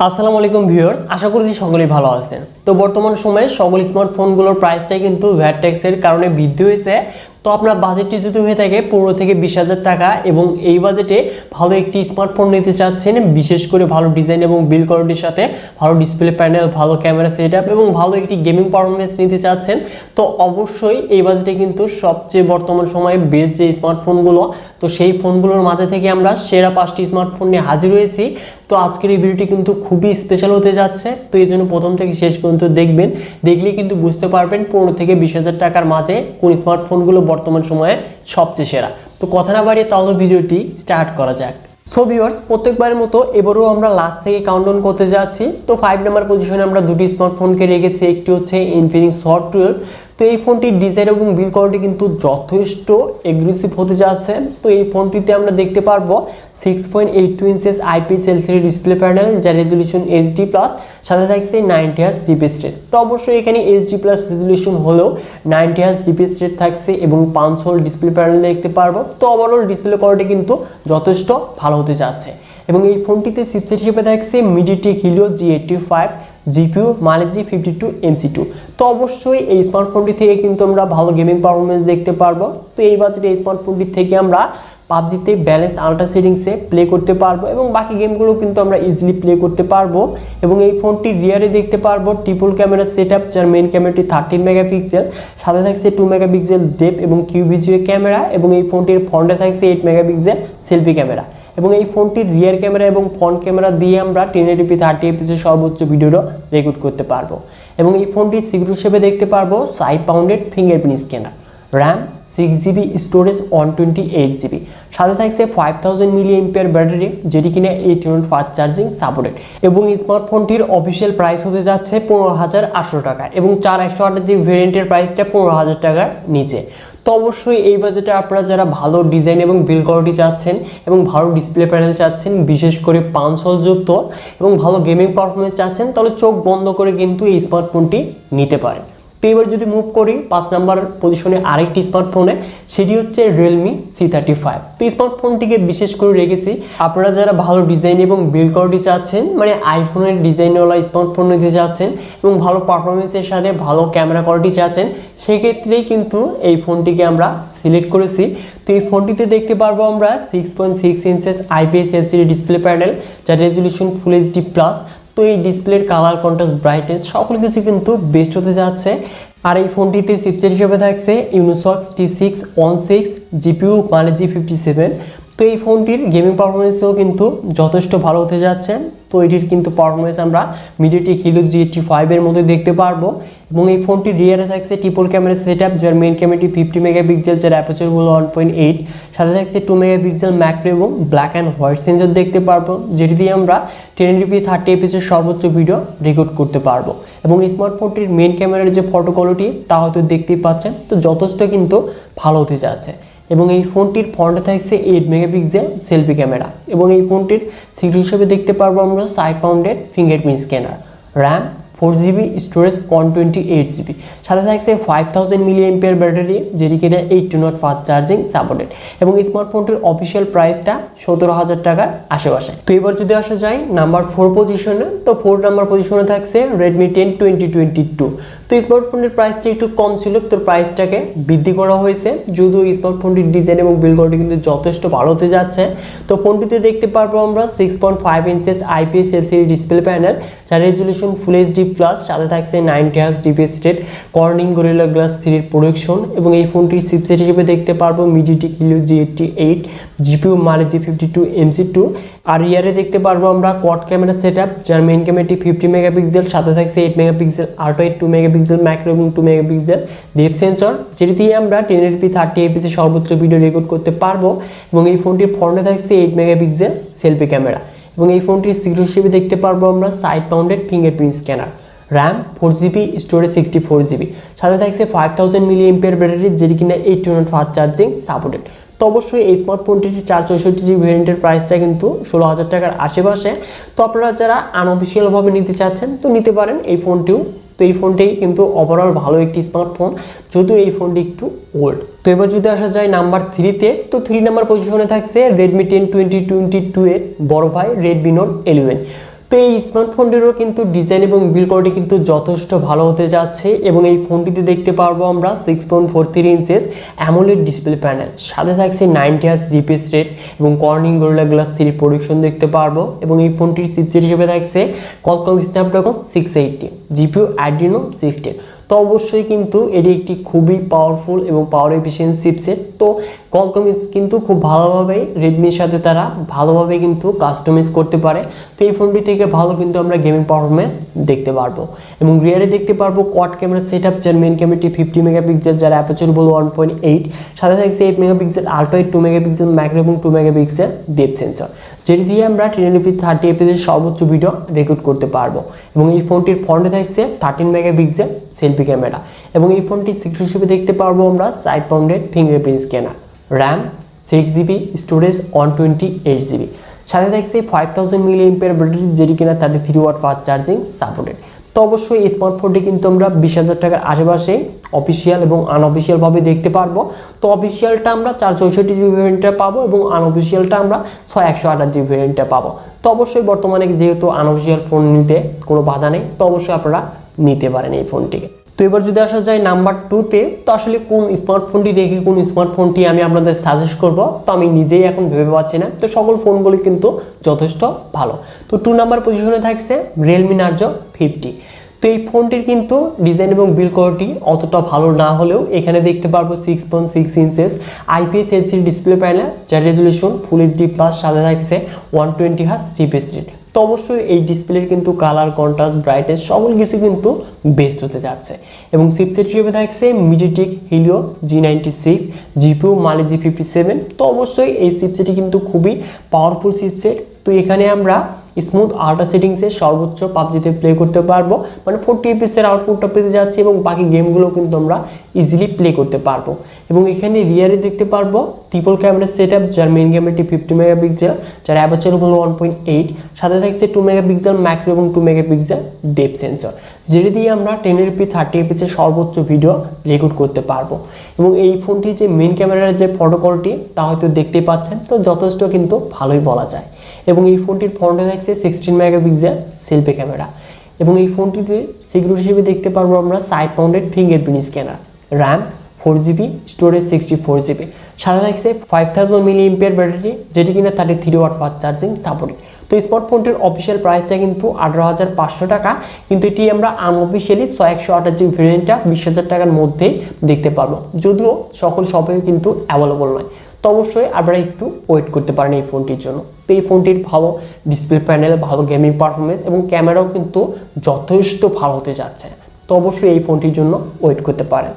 আসসালামু আলাইকুম ভিউয়ার্স, আশা করছি সকলেই ভালো আছেন। তো বর্তমান সময়ে সকল স্মার্টফোনগুলোর প্রাইসটাই কিন্তু ভ্যাট ট্যাক্সের কারণে বৃদ্ধি হয়েছে। তো আপনার বাজেটটি যদি হয়ে থাকে 15 থেকে 20,000 টাকা এবং এই বাজেটে ভালো একটি স্মার্টফোন নিতে চাচ্ছেন, বিশেষ করে ভালো ডিজাইন এবং বিল্ড কোয়ালিটির সাথে ভালো ডিসপ্লে প্যানেল, ভালো ক্যামেরা সেটআপ এবং ভালো একটি গেমিং পারফরমেন্স নিতে চাচ্ছেন, তো অবশ্যই এই বাজেটে কিন্তু সবচেয়ে বর্তমান সময়ে বেস্ট যে স্মার্টফোনগুলো, তো সেই ফোনগুলোর মাঝে থেকে আমরা সেরা 5টি স্মার্টফোন নিয়ে হাজির হয়েছি। তো আজকের এই ভিডিওটি কিন্তু খুবই স্পেশাল হতে যাচ্ছে। তো এই জন্য প্রথম থেকে শেষ পর্যন্ত দেখবেন, দেখলেই কিন্তু বুঝতে পারবেন 15 থেকে 20,000 টাকার মাঝে কোন স্মার্টফোনগুলো বর্তমান সময়ে সবচেয়ে সেরা। তো কথা না বাড়িয়ে তাহলে ভিডিওটি স্টার্ট করা যাক। সো ভিউয়ার্স, প্রত্যেকবারের মতো এবারও আমরা লাস্ট থেকে কাউন্টডাউন করতে যাচ্ছি। তো 5 নাম্বার পজিশনে আমরা দুটি স্মার্টফোনকে রেখেছি। একটি হচ্ছে ইনফিনিক্স হট 12। তো এই ফোনটির ডিজাইন এবং বিল্ড কোয়ালিটি কিন্তু যথেষ্ট এগ্রেসিভ হতে যাচ্ছে। তো এই ফোনটিতে আমরা দেখতে পারবো 6.82 inches IPS LCD display panel, যার রেজলিউশন HD+, সাথে থাকছে 90 Hz রিফ্রেশ রেট। তো অবশ্যই এখানে HD+ রেজলিউশন হলেও 90 Hz রিফ্রেশ রেট থাকছে এবং 5 হোল ডিসপ্লে প্যানেল দেখতে পারবো। তো ওভারঅল ডিসপ্লে কোয়ালিটি কিন্তু যথেষ্ট ভালো হতে যাচ্ছে এবং এই ফোনটিতে চিপসেট হিসেবে থাকছে MediaTek Helio G85, GPU Mali G52 MC2। তো অবশ্যই এই স্মার্টফোনটি থেকে কিন্তু আমরা ভালো গেমিং পারফরমেন্স দেখতে পারবো। তো এই বাজেটে এই স্মার্টফোনটি থেকে আমরা পাবজিতে ব্যালেন্স আল্ট্রা সেটিংসে প্লে করতে পারবো এবং বাকি গেমগুলো কিন্তু আমরা ইজিলি প্লে করতে পারবো। এবং এই ফোনটি রিয়ারে দেখতে পারবো ট্রিপল ক্যামেরা সেটআপ, যার মেইন ক্যামেরাটি 13 মেগাপিক্সেল, সাথে থাকছে 2 মেগাপিক্সেল ডেপ এবং কিউভিজিও ক্যামেরা এবং এই ফোনটির ফ্রন্টে থাকছে 8 মেগাপিক্সেল সেলফি ক্যামেরা এবং এই ফোনটির রিয়ার ক্যামেরা এবং ফ্রন্ট ক্যামেরা দিয়ে আমরা 1080p 30fps সর্বোচ্চ ভিডিওটা রেকর্ড করতে পারবো। এবং এই ফোনটির সিকিউরিটি হিসেবে দেখতে পারবো 5 পাউন্ডেড fingerprint scanner, RAM 6GB, storage 128GB, সাথে থাকছে 5000 mAh ব্যাটারি, যেটি কিনা 8 ইউনিট ফাস্ট চার্জিং সাপোর্টেড। এবং এই স্মার্টফোনটির অফিসিয়াল প্রাইস হতে যাচ্ছে 15,800 টাকা এবং 4128GB ভেরিয়েন্টের প্রাইসটা 15,000 টাকার নিচে। তো অবশ্যই এই বাজেটে আপনারা যারা ভালো ডিজাইন এবং বিল্ড কোয়ালিটি চাচ্ছেন এবং ভালো ডিসপ্লে প্যানেল চাচ্ছেন, বিশেষ করে 5 হোল যুক্ত এবং ভালো গেমিং পারফরমেন্স চাচ্ছেন, তাহলে চোখ বন্ধ করে কিন্তু এই স্মার্টফোনটি নিতে পারেন। তো এবার যদি মুভ করি 5 নাম্বার পজিশনে আরেকটি স্মার্টফোনে, সেটি হচ্ছে Realme C35। তো এই স্মার্টফোনটিকে বিশেষ করে রেখেছি আপনারা যারা ভালো ডিজাইন এবং বিল্ড কোয়ালিটি চাচ্ছেন, মানে আইফোনের ডিজাইনওয়ালা স্মার্টফোন নিতে চাচ্ছেন এবং ভালো পারফরমেন্সের সাথে ভালো ক্যামেরা কোয়ালিটি চাচ্ছেন, সেক্ষেত্রেই কিন্তু এই ফোনটিকে আমরা সিলেক্ট করেছি। তো এই ফোনটিতে দেখতে পারবো আমরা 6.6 inches IPS LCD display panel, যার রেজলিউশন ফুল HD+। তো এই ডিসপ্লের কালার, কন্ট্রাস্ট, ব্রাইটনেস সকল কিছু কিন্তু বেস্ট হতে যাচ্ছে। আর এই ফোনটিতে চিপসেট হিসেবে থাকছে Unisoc T616, GPU Mali G57। তো এই ফোনটির গেমিং পারফরমেন্সও কিন্তু যথেষ্ট ভালো হতে যাচ্ছে। তো এটির কিন্তু পারফরমেন্স আমরা MediaTek Helio G85 এর মধ্যে দেখতে পারবো এবং এই ফোনটির রিয়ারে থাকছে ট্রিপল ক্যামেরা সেটআপ, যার মেইন ক্যামেরাটি 50 মেগাপিক্সেল, যার অ্যাপারচার হলো 1.8, সাথে থাকছে 2 মেগাপিক্সেল ম্যাক্রো এবং ব্ল্যাক অ্যান্ড হোয়াইট সেন্সর দেখতে পারবো, যেটি দিয়ে আমরা 1080p 30fps সর্বোচ্চ ভিডিও রেকর্ড করতে পারবো। এবং এই স্মার্টফোনটির মেইন ক্যামেরার যে ফটো কোয়ালিটি তা হয়তো দেখতেই পাচ্ছেন, তো যথেষ্ট কিন্তু ভালো হতে যাচ্ছে। এবং এই ফোনটির ফ্রন্টে থাকছে 8 মেগাপিক্সেল সেলফি ক্যামেরা এবং এই ফোনটির সিকিউরিটি হিসেবে দেখতে পারবো আমরা 5 পাউন্ডের fingerprint scanner, RAM 4GB, storage 128GB, সাথে থাকছে 5000 mAh ব্যাটারি, যেটি কিনা 8 ইউনিট ফাস্ট চার্জিং সাপোর্টেড। এবং এই স্মার্টফোনটির অফিসিয়াল প্রাইসটা 17,000 টাকার আশেপাশে। তো এবার যদি আসা যায় নাম্বার 4 পজিশনে, তো 4 নাম্বার পজিশনে থাকছে Redmi 10 2022। তো এই স্মার্টফোনের প্রাইসটা একটু কম ছিল, তো প্রাইসটাকে বৃদ্ধি করা হয়েছে, যদিও এই স্মার্টফোনটির ডিজাইন এবং বিল্ড কোয়ালিটি কিন্তু যথেষ্ট ভালো হতে যাচ্ছে। তো ফোনটিতে দেখতে পারবো আমরা 6.5 inches IPS LCD display panel, যার রেজলিউশন ফুল HD+, সাথে থাকছে 90 Hz refresh rate, Corning gorilla glass 3 এর প্রোডাকশন। এবং এই ফোনটির চিপসেট হিসেবে দেখতে পারবো MediaTek Helio G88, GPU Mali G52 MC2। আর রিয়ারে দেখতে পারবো আমরা কোয়াড ক্যামেরা সেটআপ, যার মেইন ক্যামেরাটি 50 মেগাপিক্সেল, সাথে থাকছে 8 মেগাপিক্সেল আল্ট্রা, 2 মেগাপিক্সেল ম্যাক্রো এবং 2 মেগাপিক্সেল ডেপথ সেন্সর, যেটি দিয়ে আমরা 1080p 30fps সর্বোচ্চ ভিডিও রেকর্ড করতে পারবো। এবং এই ফোনটির ফ্রন্টে থাকছে 8 মেগাপিক্সেল সেলফি ক্যামেরা এবং এই ফোনটির সিকিউরিটি হিসেবে দেখতে পারবো আমরা 5 পাউন্ডের fingerprint scanner, RAM 4GB, storage 64GB, সাথে থাকছে 5000 mAh ব্যাটারি, যেটি কিনা 8 ইউনিট ফাস্ট চার্জিং সাপোর্টেড। তো অবশ্যই এই স্মার্টফোনটির 464GB ভেরিয়েন্টের প্রাইসটা কিন্তু 16,000 টাকার আশেপাশে। তো আপনারা যারা আনঅফিসিয়ালভাবে নিতে চাচ্ছেন তো নিতে পারেন এই ফোনটিও। তো এই ফোনটি কিন্তু ওভারঅল ভালো একটি স্মার্টফোন, যদিও এই ফোনটি একটু ওল্ড। তো এবার যদি আসা যায় নাম্বার 3-তে, তো 3 নাম্বার পজিশনে থাকছে Redmi 10 2022 এর বড় ভাই Redmi Note 11। তো তো এই স্মার্টফোনটিরও কিন্তু ডিজাইন এবং বিল্ড কোয়ালিটি কিন্তু যথেষ্ট ভালো হতে যাচ্ছে এবং এই ফোনটিতে দেখতে পারবো আমরা 6.43 ইঞ্চেস অ্যামোলেড ডিসপ্লে প্যানেল, সাথে থাকছে 90 হার্জ রিফ্রেশ রেট এবং কর্নিং গরিলা গ্লাস 3 প্রোডাকশন দেখতে পারবো এবং এই ফোনটির চিপসেট হিসেবে থাকছে Qualcomm Snapdragon 680, জিপিইউ Adreno 16। তো অবশ্যই কিন্তু এটি একটি খুবই পাওয়ারফুল এবং পাওয়ার এফিশিয়েন্ট চিপসেট। তো Qualcomm কিন্তু খুব ভালোভাবে রেডমির সাথে তারা ভালোভাবে কিন্তু কাস্টমাইজ করতে পারে। তো এই ফোনটি থেকে ভালো কিন্তু আমরা গেমিং পারফরমেন্স দেখতে পারবো এবং রিয়ারে দেখতে পারবো কোয়াড ক্যামেরা সেটআপ, যার মেইন ক্যামেরাটি 50 মেগাপিক্সেল, যার অ্যাপারচার বলবো 1.8, সাথে থাকছে 8 megapixel ultra wide, 2 megapixel macro এবং 2 মেগাপিক্সেল ডেপথ সেন্সর, যেটি দিয়ে আমরা 1080p 30 fps সর্বোচ্চ ভিডিও রেকর্ড করতে পারবো এবং এই ফোনটির ফ্রন্টে থাকছে 13 মেগাপিক্সেল সেলফি ক্যামেরা এবং এই ফোনটি সিকিউরিটি হিসেবে দেখতে পারবো আমরা side mounted fingerprint scanner, RAM 6GB, storage 128GB, সাথে থাকছে 5000 mAh ব্যাটারি, যেটি কিনা 33 ওয়াট ফাস্ট চার্জিং সাপোর্টেড। তো অবশ্যই এই স্মার্টফোনটি কিন্তু আমরা 20,000 টাকার আশেপাশে অফিসিয়াল এবং আনঅফিসিয়ালভাবে দেখতে পারবো। তো অফিসিয়ালটা আমরা 464GB ভ্যারিয়েন্টটা পাবো এবং আনঅফিসিয়ালটা আমরা 6128GB ভ্যারিয়েন্টটা পাবো। তো অবশ্যই বর্তমানে যেহেতু আনঅফিসিয়াল ফোন নিতে কোনো বাধা নেই, তো অবশ্যই আপনারা নিতে পারেন এই ফোনটিকে। তো এবার যদি আসা যায় নাম্বার 2তে, তো আসলে কোন স্মার্টফোনটি রেখে কোন স্মার্টফোনটি আমি আপনাদের সাজেস্ট করব, তো আমি নিজেই এখন ভেবে পাচ্ছি না। তো সকল ফোনগুলি কিন্তু যথেষ্ট ভালো। তো 2 নাম্বার পজিশনে থাকছে Realme Narzo 50। তো এই ফোনটির কিন্তু ডিজাইন এবং বিল্ড কোয়ালিটি অতটা ভালো না হলেও এখানে দেখতে পারবো 6.6 inches IPS LCD display panel, যার রেজুলেশন ফুল এইচডি প্লাস, সাথে থাকছে 120 হার্জ রিফ্রেশ রেট। তো অবশ্যই এই ডিসপ্লের কিন্তু কালার, কন্ট্রাস্ট, ব্রাইটনেস সকল কিছু কিন্তু বেস্ট হতে যাচ্ছে এবং চিপসেট হিসেবে থাকছে MediaTek Helio G96, GPU Mali G57। তো অবশ্যই এই চিপসেটটি কিন্তু খুবই পাওয়ারফুল চিপসেট। তো এখানে আমরা স্মুথ আল্ট্রা সেটিংসে সর্বোচ্চ পাবজিতে প্লে করতে পারবো, মানে 40 fps এর আউটপুটটা পেতে যাচ্ছে এবং বাকি গেমগুলো কিন্তু আমরা ইজিলি প্লে করতে পারবো এবং এখানে রিয়ারে দেখতে পারবো ট্রিপল ক্যামেরা সেটআপ, যার মেইন ক্যামেরাটি 50 মেগাপিক্সেল, যার অ্যাপারচার হলো 1.8, সাথে থাকছে 2 মেগাপিক্সেল ম্যাক্রো এবং 2 মেগাপিক্সেল ডেপথ সেন্সর, যেটি দিয়ে আমরা 1080p 30 fps এর সর্বোচ্চ ভিডিও রেকর্ড করতে পারবো এবং এই ফোনটির যে মেইন ক্যামেরার যে ফটো কোয়ালিটি তা হয়তো দেখতেই পাচ্ছেন, তো যথেষ্ট কিন্তু ভালোই বলা যায় এবং এই ফোনটির ফ্রন্টে থাকছে 16 মেগাপিক্সেল সেলফি ক্যামেরা এবং এই ফোনটিতে সিকিউরিটি হিসেবে দেখতে পারবো আমরা side mounted fingerprint scanner, RAM 4GB, storage 64GB, সাথে থাকছে 5000 mAh ব্যাটারি, যেটি কিনা 33 ওয়াট ফাস্ট চার্জিং সাপোর্টেড। তো স্মার্টফোনটির অফিসিয়াল প্রাইসটা কিন্তু 18,500 টাকা, কিন্তু এটি আমরা আনঅফিসিয়ালি 6128GB ভ্যারিয়েন্টটা 20,000 টাকার মধ্যে দেখতে পারবো, যদিও সকল শপে কিন্তু অ্যাভেলেবল নয়। তো অবশ্যই আপনারা একটু ওয়েট করতে পারেন এই ফোনটির জন্য। তো এই ফোনটির ভালো ডিসপ্লে প্যানেল, ভালো গেমিং পারফরমেন্স এবং ক্যামেরাও কিন্তু যথেষ্ট ভালো হতে যাচ্ছে। তো অবশ্যই এই ফোনটির জন্য ওয়েট করতে পারেন।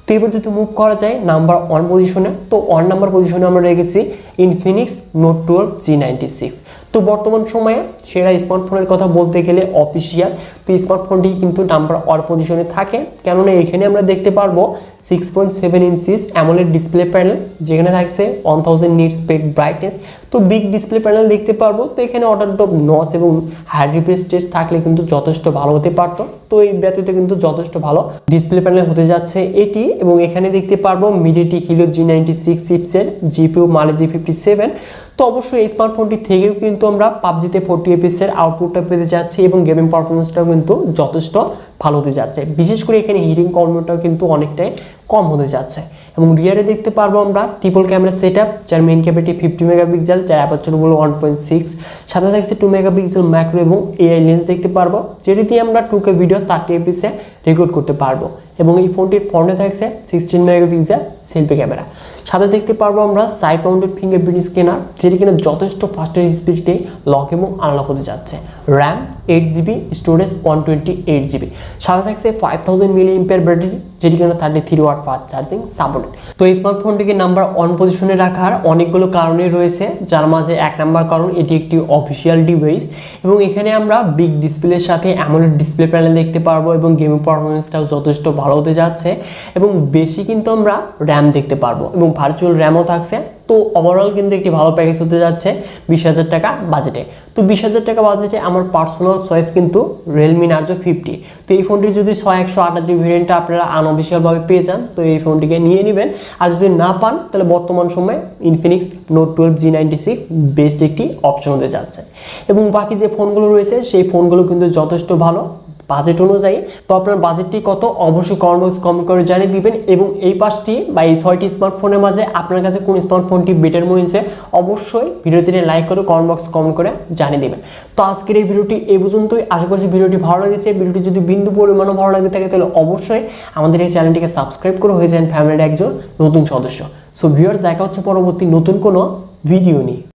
তো এবার যদি মুভ করা যায় নাম্বার 1 পজিশনে, তো 1 নাম্বার পজিশনে আমরা রেখেছি Infinix Note 12 G96। তো বর্তমান সময়ে সেরা স্মার্টফোনের কথা বলতে গেলে অফিসিয়াল তো স্মার্টফোনটি কিন্তু নাম্বার 1 পজিশনে থাকে, কেননা এখানে আমরা দেখতে পারবো 6.7 ইঞ্চিস অ্যামোলেড ডিসপ্লে প্যানেল, যেখানে থাকছে 1000 নিটস পেক ব্রাইটনেস। তো বিগ ডিসপ্লে প্যানেল দেখতে পারবো। তো এখানে অটোটপ নচ এবং হাই রিফ্রেশ রেট থাকলে কিন্তু যথেষ্ট ভালো হতে পারতো, তো এই ব্যতীত কিন্তু যথেষ্ট ভালো ডিসপ্লে প্যানেল হতে যাচ্ছে এটি এবং এখানে দেখতে পারবো MediaTek Helio G96 chipset, GPU Mali G57। তো অবশ্যই এই স্মার্টফোনটি থেকেও কিন্তু আমরা পাবজিতে 40 fps এর আউটপুটটা পেতে যাচ্ছি এবং গেমিং পারফরমেন্সটাও কিন্তু যথেষ্ট ভালো হতে যাচ্ছে, বিশেষ করে এখানে হিটিং কর্মটাও কিন্তু অনেকটাই কম হতে যাচ্ছে এবং রিয়ারে দেখতে পারবো আমরা ট্রিপল ক্যামেরা সেটআপ, যার মেইন ক্যামেরাটি 50 মেগাপিক্সেল, যার অ্যাপারচার হলো 1.6, সাথে থাকছে 2 মেগাপিক্সেল ম্যাক্রো এবং AI লেন্স দেখতে পারবো, যেটি দিয়ে আমরা 2K ভিডিও 30 fps এ রেকর্ড করতে পারবো এবং এই ফোনটির ফ্রন্টে থাকছে 16 মেগাপিক্সেল সেলফি ক্যামেরা, সাথে দেখতে পারবো আমরা সাইড মাউন্টেড ফিঙ্গারপ্রিন্ট স্ক্যানার, যেটি কিনা যথেষ্ট ফাস্টার স্পিডে লক এবং আনলক হতে যাচ্ছে, র্যাম 8GB, স্টোরেজ 128GB, সাথে থাকছে 5000 mAh ব্যাটারি, যেটি কিনা 33 ওয়াট ফাস্ট চার্জিং সাপোর্টেড। তো এই স্মার্টফোনটিকে নাম্বার 1 পজিশনে রাখার অনেকগুলো কারণই রয়েছে, যার মাঝে 1 নাম্বার কারণ এটি একটি অফিসিয়াল ডিভাইস এবং এখানে আমরা বিগ ডিসপ্লের সাথে অ্যামোলেড ডিসপ্লে প্যানেল দেখতে পারবো এবং গেমিং পারফরমেন্সটাও যথেষ্ট ভালো হতে যাচ্ছে এবং বেশি কিন্তু আমরা র্যাম দেখতে পারবো এবং ভার্চুয়াল র্যামও থাকছে। তো ওভারঅল কিন্তু একটি ভালো প্যাকেজ হতে যাচ্ছে 20,000 টাকা বাজেটে। তো 20,000 টাকা বাজেটে আমার পার্সোনাল চয়েস কিন্তু Realme Narzo 50। তো এই ফোনটির যদি 128GB ভেরিয়েন্টটা আপনারা আনঅফিসিয়ালভাবে পেয়ে যান তো এই ফোনটিকে নিয়ে নেবেন। আর যদি না পান তাহলে বর্তমান সময়ে ইনফিনিক্স নোট 12 G96 বেস্ট একটি অপশন হতে যাচ্ছে। এবং বাকি যে ফোনগুলো রয়েছে সেই ফোনগুলো কিন্তু যথেষ্ট ভালো বাজেট অনুযায়ী। তো আপনার বাজেটটি কত অবশ্যই কমেন্ট করে জানিয়ে দিবেন। এবং এই 5টি বা এই 6টি স্মার্টফোনের মাঝে আপনার কাছে কোন স্মার্টফোনটি বেটার মনে হয়েছে অবশ্যই ভিডিওতে লাইক করে কমেন্ট করে জানিয়ে দেবেন। তো আজকের এই ভিডিওটি এই পর্যন্তই। আশা করছি ভিডিওটি ভালো লেগেছে। ভিডিওটি যদি বিন্দু পরিমাণও ভালো লাগে থাকে তাহলে অবশ্যই আমাদের এই চ্যানেলটিকে সাবস্ক্রাইব করে হয়ে যান ফ্যামিলির একজন নতুন সদস্য। সো ভিউয়ার্স, দেখা হচ্ছে পরবর্তী নতুন কোনো ভিডিও নিয়ে।